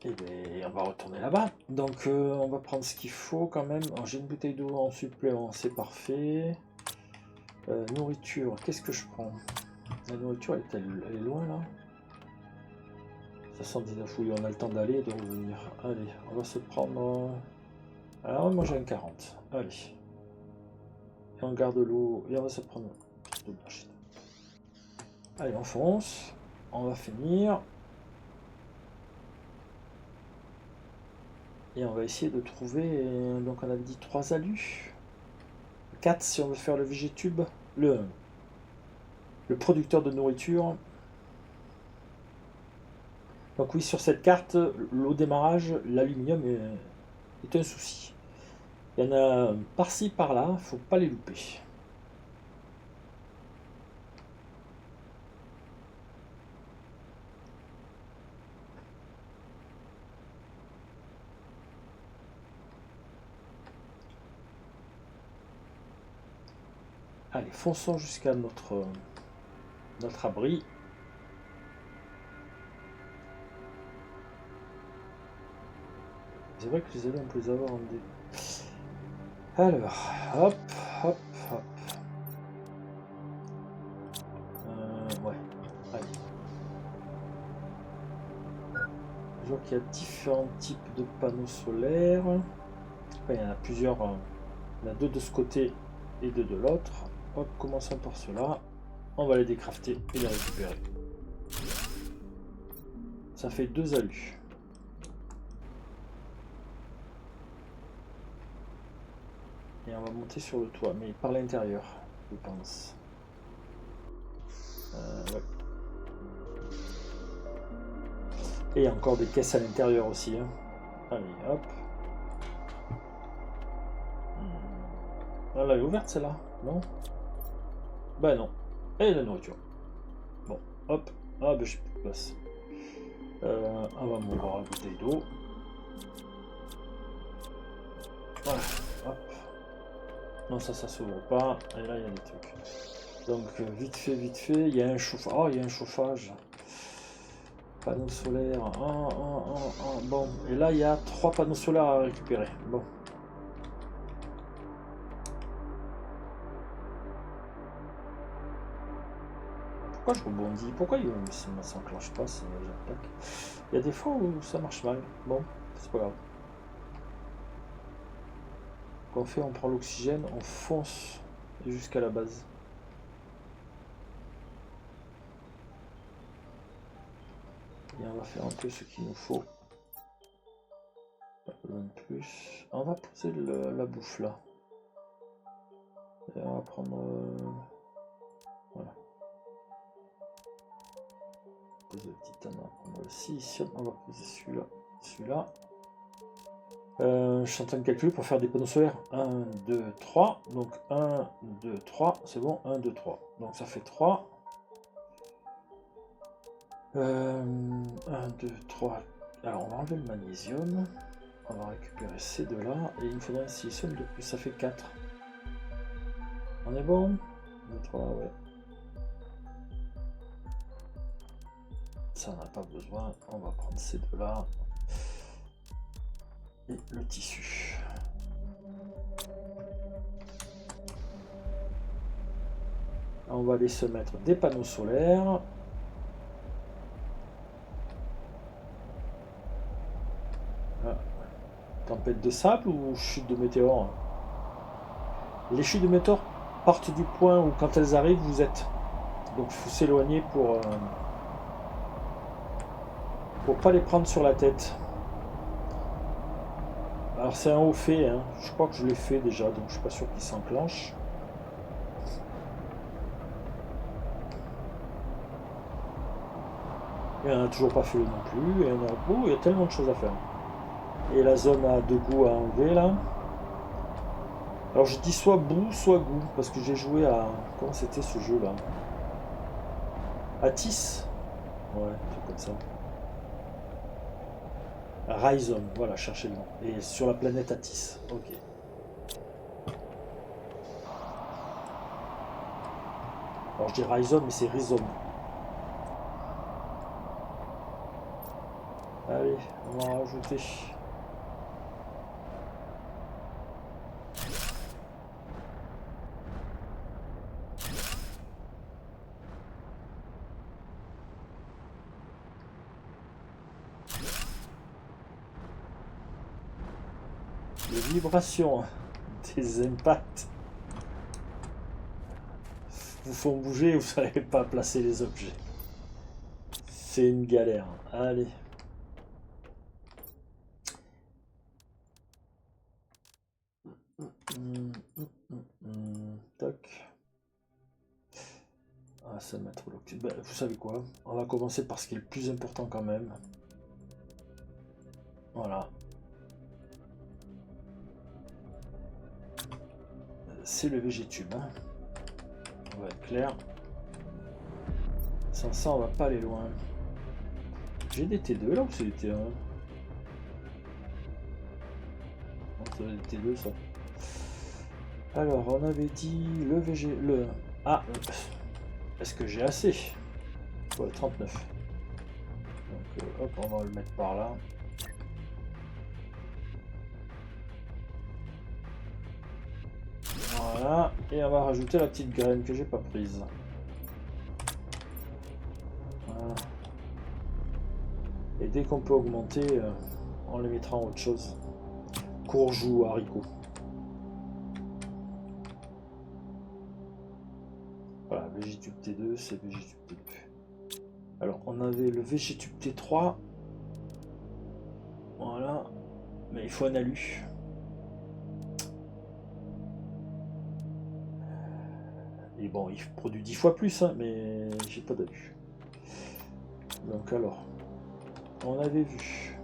Et bien, on va retourner là-bas. Donc on va prendre ce qu'il faut quand même. J'ai une bouteille d'eau en supplément, c'est parfait. Nourriture, qu'est-ce que je prends? La nourriture, elle est loin là. 79, oui, on a le temps d'aller et de revenir. Allez, on va se prendre... Alors, moi j'ai un 40. Allez. Et on garde l'eau et on va se prendre... Allez, on fonce. On va finir. Et on va essayer de trouver... Donc on avait dit 3 alus. 4 si on veut faire le végétube. Le producteur de nourriture. Donc oui, sur cette carte, au démarrage, l'aluminium est un souci. Il y en a par-ci, par-là, faut pas les louper. Allez, fonçons jusqu'à notre abri. C'est vrai que les alliés, on peut les avoir en dé. Alors, hop, hop, hop. Ouais, allez. Je vois qu'il y a différents types de panneaux solaires. Enfin, il y en a plusieurs. Il y en a 2 de ce côté et 2 de l'autre. Hop, commençons par ceux-là. On va les décrafter et les récupérer. Ça fait 2 alus. Et on va monter sur le toit, mais par l'intérieur, je pense. Ouais. Et il y a encore des caisses à l'intérieur aussi. Hein. Allez, hop. Elle est ouverte celle-là, non? Bah non. Et la nourriture. Bon, hop. Ah bah j'ai plus de place. On va m'ouvrir la bouteille d'eau. Voilà, hop. Non, ça s'ouvre pas. Et là, il y a des trucs. Donc, vite fait, il y a un chauffage. Oh, il y a un chauffage. Panneaux solaires. Bon, et là, il y a 3 panneaux solaires à récupérer. Bon. Pourquoi je rebondis? Pourquoi il ne s'enclenche pas ce jetpack? Il y a des fois où ça marche mal. Bon, c'est pas grave. Qu'on fait, on prend l'oxygène, on fonce jusqu'à la base. Et on va faire un peu ce qu'il nous faut. Pas besoin de plus. On va poser la bouffe là. Et on va prendre... voilà. Poser le titane, on va prendre le silicium, on va poser celui-là. Celui-là. Je suis en train de calculer pour faire des panneaux solaires. 1, 2, 3. Donc 1, 2, 3. C'est bon, 1, 2, 3. Donc ça fait 3. 1, 2, 3. Alors on va enlever le magnésium. On va récupérer ces deux-là. Et il me faudrait un silicium de plus. Ça fait 4. On est bon? 2, 3, ouais. Ça on n'a pas besoin. On va prendre ces deux-là. Et le tissu. On va aller se mettre des panneaux solaires. Ah. Tempête de sable ou chute de météores? Les chutes de météores partent du point où quand elles arrivent vous êtes. Donc il faut s'éloigner pour pas les prendre sur la tête. Alors c'est un haut fait, hein. Je crois que je l'ai fait déjà, donc je suis pas sûr qu'il s'enclenche. Et on n'a toujours pas fait le non plus, et on a beau, il y a tellement de choses à faire. Et la zone a deux goûts à enlever là. Alors je dis soit boue, soit goût, parce que j'ai joué à... Comment c'était ce jeu là? Atis? Ouais, un truc comme ça. Rhizome, voilà, cherchez le nom. Et sur la planète Atis. Ok. Alors je dis Rhizome, mais c'est Rhizome. Allez, on va en rajouter. Les vibrations des impacts vous font bouger et vous n'arrivez pas à placer les objets. C'est une galère. Allez. Toc. Ah, ça va mettre l'octave. Ben, vous savez quoi? On va commencer par ce qui est le plus important quand même. Voilà. C'est le végétube. Hein. On va être clair. Sans ça, on va pas aller loin. J'ai des T2 là ou c'est des T1? Non, c'est des T2 ça. Alors, on avait dit le VG... le... Ah, est-ce que j'ai assez? Ouais, 39. Donc, hop, on va le mettre par là. Voilà, et on va rajouter la petite graine que j'ai pas prise. Voilà. Et dès qu'on peut augmenter, on les mettra en autre chose. Courge ou haricot. Voilà, Végétube T2, c'est Végétube T2. Alors, on avait le Végétube T3. Voilà. Mais il faut un alu. Et bon, il produit 10 fois plus, hein, mais j'ai pas d'alu. Donc alors, on avait vu.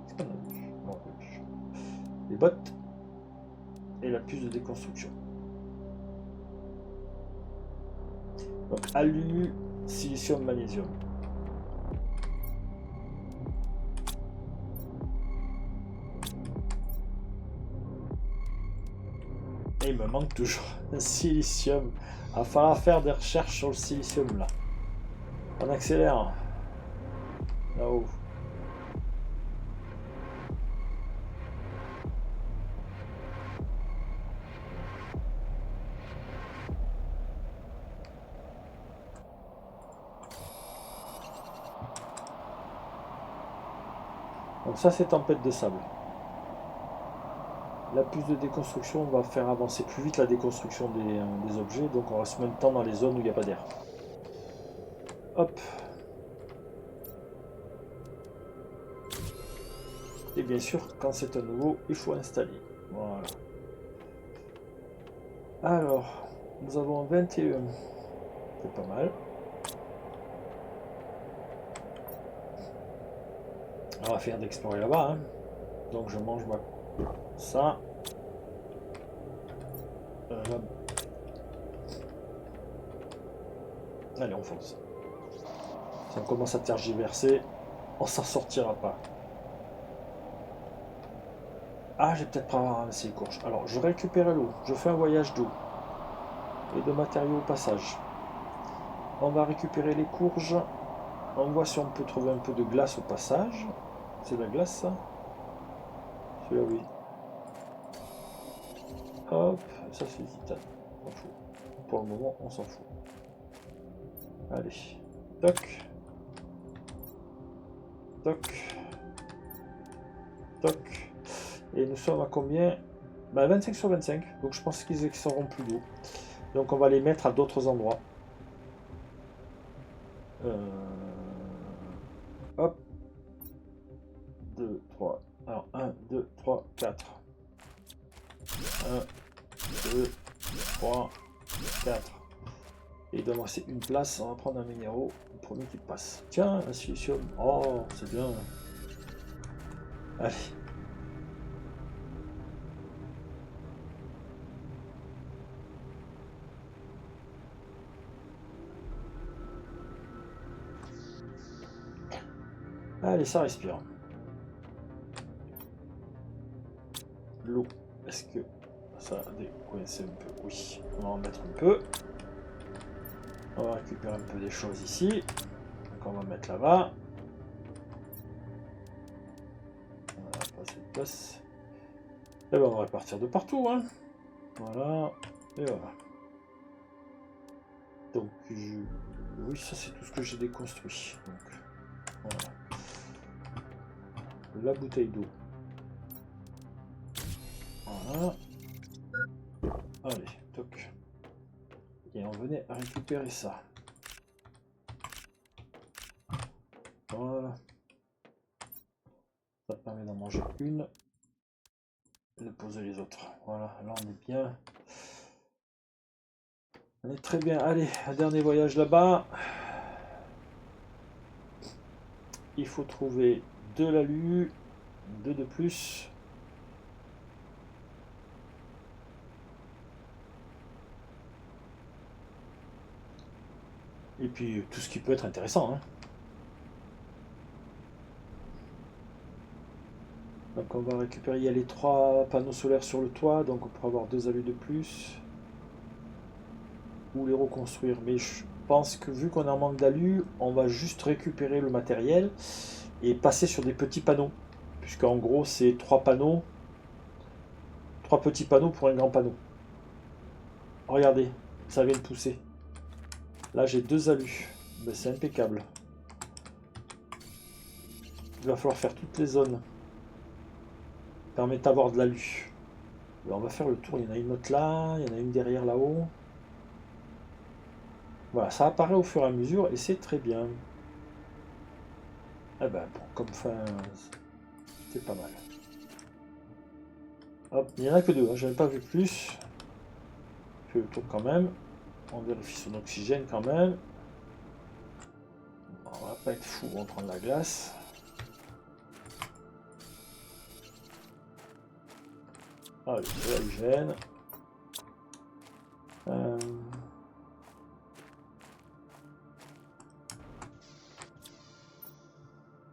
Qu'est-ce qu'on a vu? On a vu les bottes et la puce de déconstruction. Donc alu, silicium, magnésium. Et il me manque toujours un silicium. Il va falloir faire des recherches sur le silicium là. On accélère. Là-haut. Donc ça c'est tempête de sable. La puce de déconstruction va faire avancer plus vite la déconstruction des objets, donc on reste même temps dans les zones où il n'y a pas d'air. Hop. Et bien sûr, quand c'est un nouveau, il faut installer. Voilà. Alors, nous avons 21. C'est pas mal. On va faire d'explorer là-bas. Hein. Donc je mange ça. Là. Allez, on fonce. Si on commence à tergiverser, on s'en sortira pas. Ah, j'ai peut-être pas ramassé les courges. Alors, je récupère l'eau. Je fais un voyage d'eau et de matériaux au passage. On va récupérer les courges. On voit si on peut trouver un peu de glace au passage. C'est de la glace, ça? Celui-là, oui. Hop, ça c'est titane. On s'en fout. Pour le moment, on s'en fout. Allez. Toc. Toc. Toc. Et nous sommes à combien? Bah 25 sur 25. Donc je pense qu'ils seront plus d'eau. Donc on va les mettre à d'autres endroits. Hop. 2, 3. Alors 1, 2, 3, 4. 1, 2, 3, 4. Et il doit me rester une place. On va prendre un minéraux. Le premier qui passe. Tiens, un silicium. Oh, c'est bien. Allez. Allez, ça respire. L'eau. Est-ce que ça a décoincé un peu? Oui. On va en mettre un peu. On va récupérer un peu des choses ici. Donc on va mettre là-bas. On va passer de place. Et ben on va repartir de partout. Hein. Voilà. Et voilà. Donc oui, ça c'est tout ce que j'ai déconstruit. Donc voilà. La bouteille d'eau. Voilà. Allez, toc. Et on venait à récupérer ça. Voilà. Ça permet d'en manger une. Et de poser les autres. Voilà, là on est bien. On est très bien. Allez, un dernier voyage là-bas. Il faut trouver de l'alu, 2 de plus. Et puis tout ce qui peut être intéressant. Hein. Donc on va récupérer, il y a les 3 panneaux solaires sur le toit, donc on pourra avoir 2 alus de plus. Ou les reconstruire. Mais je pense que vu qu'on a un manque d'alu, on va juste récupérer le matériel et passer sur des petits panneaux. Puisqu'en gros c'est 3 panneaux. 3 petits panneaux pour un grand panneau. Regardez, ça vient de pousser. Là j'ai 2 alus. Ben, c'est impeccable. Il va falloir faire toutes les zones. Permet d'avoir de l'alu. On va faire le tour. Il y en a une autre là. Il y en a une derrière là-haut. Voilà, ça apparaît au fur et à mesure et c'est très bien. Eh ben, bon, comme fin, c'est pas mal. Hop, il n'y en a que 2, hein, j'avais pas vu plus. Je fais le tour quand même. On vérifie son oxygène quand même. On va pas être fou, on va prendre la glace. Allez, c'est l'hygiène.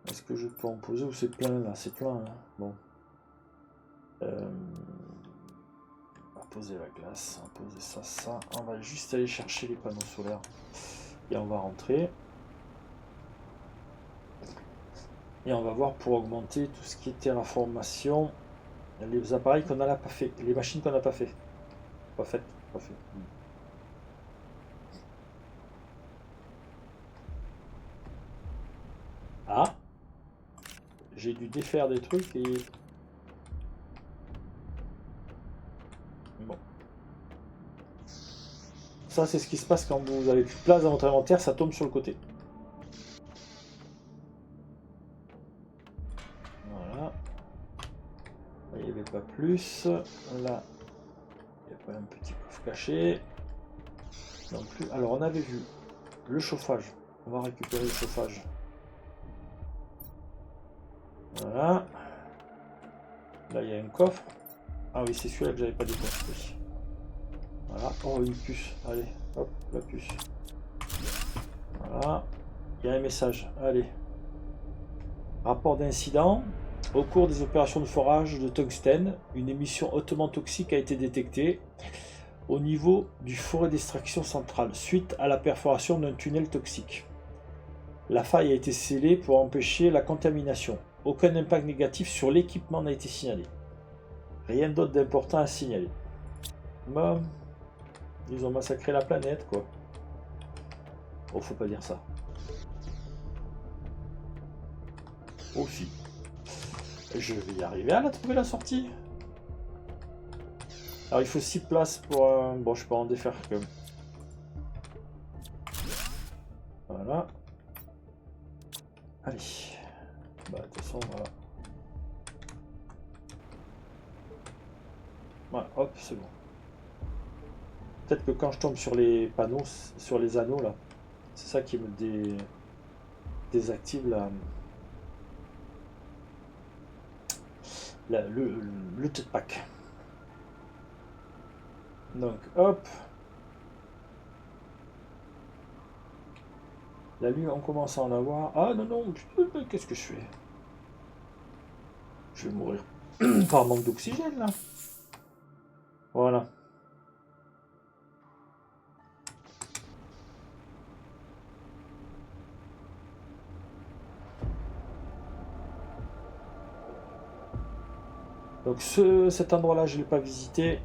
Est-ce que je peux en poser ou c'est plein là? C'est plein là. Bon. On va poser la glace, on va poser ça, ça. On va juste aller chercher les panneaux solaires. Et on va rentrer. Et on va voir pour augmenter tout ce qui est terraformation. Les appareils qu'on n'a pas fait. Les machines qu'on n'a pas fait. Pas faites. Pas fait. Ah, j'ai dû défaire des trucs et... Bon. Ça, c'est ce qui se passe quand vous avez plus de place dans votre inventaire, ça tombe sur le côté. Voilà. plus. Là, il n'y a pas un petit coffre caché. Non plus. Alors, on avait vu le chauffage. On va récupérer le chauffage. Voilà. Là, il y a un coffre. Ah oui, c'est celui-là que j'avais pas déconstruit. Voilà. Oh, une puce. Allez, hop, la puce. Voilà. Il y a un message. Allez. Rapport d'incident. Au cours des opérations de forage de tungstène, une émission hautement toxique a été détectée au niveau du forêt d'extraction centrale, suite à la perforation d'un tunnel toxique. La faille a été scellée pour empêcher la contamination. Aucun impact négatif sur l'équipement n'a été signalé. Rien d'autre d'important à signaler. Bon, ils ont massacré la planète, quoi. Oh, faut pas dire ça. Aussi. Je vais y arriver à la trouver, la sortie. Alors, il faut 6 places pour un... Bon, je peux en défaire que... Voilà. Allez. Bah, de toute façon, voilà. Voilà, hop, c'est bon. Peut-être que quand je tombe sur les panneaux, sur les anneaux, là, c'est ça qui me désactive le jetpack. Donc, hop. La lune, on commence à en avoir. Ah non, non, qu'est-ce que je fais? Je vais mourir par manque d'oxygène, là. Voilà. Donc cet endroit-là, je ne l'ai pas visité.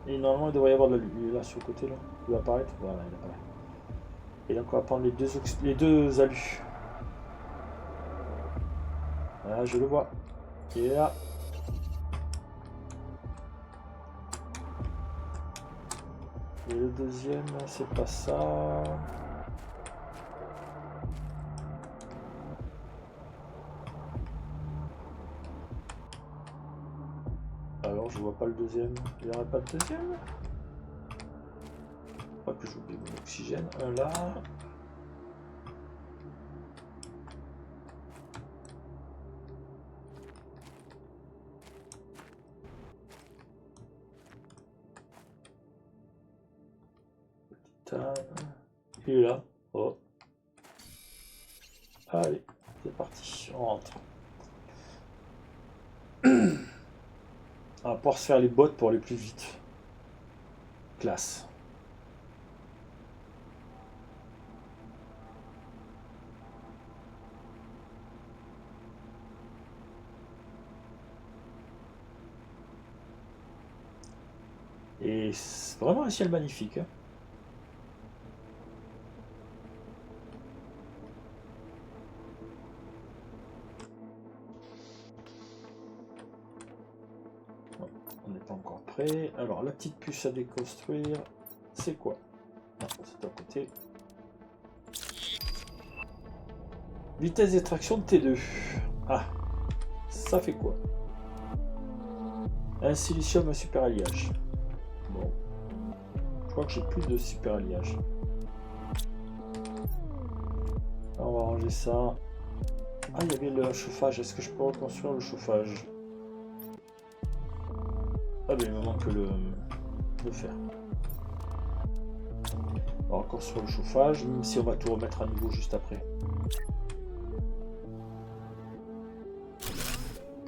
Et normalement, il devrait y avoir de la lumière. Il est là sur le côté, là. Il va apparaître. Voilà, il apparaît. Et donc, on va prendre les deux alus. Voilà, je le vois. Il est là. Et le deuxième, c'est pas ça. Alors, je vois pas le deuxième. Il n'y aurait pas de deuxième? Je crois que j'oublie mon oxygène. Un là. Il est là. Oh. Allez, c'est parti. On rentre. On va pouvoir se faire les bottes pour aller plus vite. Classe. Et c'est vraiment un ciel magnifique. Hein. On n'est pas encore prêt. Alors, la petite puce à déconstruire, c'est quoi? Non, c'est à côté. Vitesse d'extraction de T2. Ah, ça fait quoi? Un silicium, un super alliage. Bon. Je crois que j'ai plus de super alliage. On va ranger ça. Ah, il y avait le chauffage. Est-ce que je peux reconstruire le chauffage? Ah, mais il me manque le fer. On va reconstruire le chauffage, même si on va tout remettre à niveau juste après.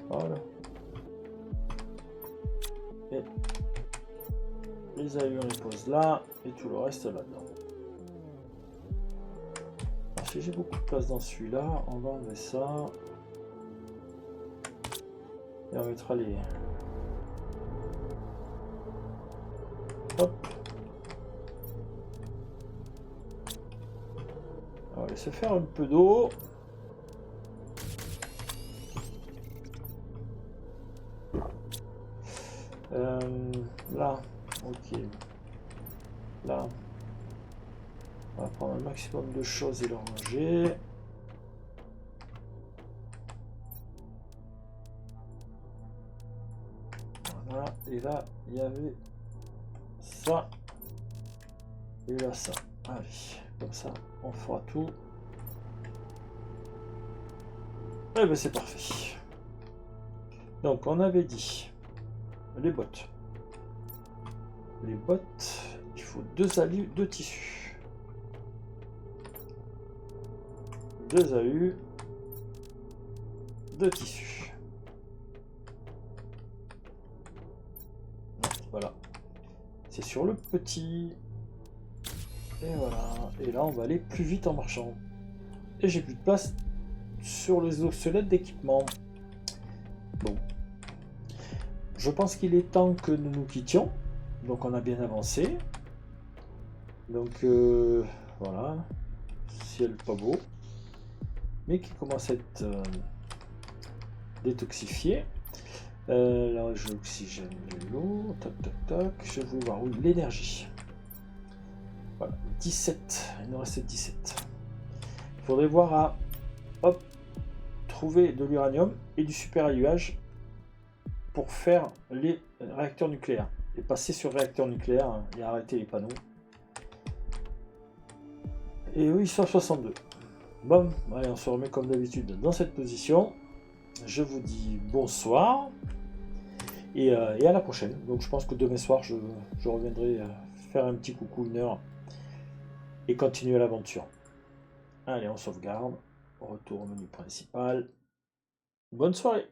Voilà. Et les allumes, on les pose là, et tout le reste là-dedans. Si j'ai beaucoup de place dans celui-là, on va enlever ça. Et on mettra les... Hop. On va laisser faire un peu d'eau. Là, ok. Là, on va prendre un maximum de choses et le ranger. Et là, il y avait ça. Et là, ça. Allez, comme ça, on fera tout. Et ben c'est parfait. Donc, on avait dit les bottes. Les bottes, il faut 2 alus de tissu. 2 alus de tissu. Voilà. C'est sur le petit. Et voilà. Et là, on va aller plus vite en marchant. Et j'ai plus de place sur les osselets d'équipement. Bon. Je pense qu'il est temps que nous nous quittions. Donc on a bien avancé. Donc voilà. Ciel pas beau. Mais qui commence à être détoxifié. Là j'oxygène de l'eau. Tac tac tac. Je veux voir, oui, l'énergie. Voilà, 17. Il nous reste 17. Il faudrait voir à hop, trouver de l'uranium et du super alluage pour faire les réacteurs nucléaires. Et passer sur réacteur nucléaire et arrêter les panneaux. Et oui, 162. Bon, allez, on se remet comme d'habitude dans cette position. Je vous dis bonsoir et à la prochaine. Donc je pense que demain soir, je reviendrai faire un petit coucou 1 heure et continuer l'aventure. Allez, on sauvegarde. Retour au menu principal. Bonne soirée.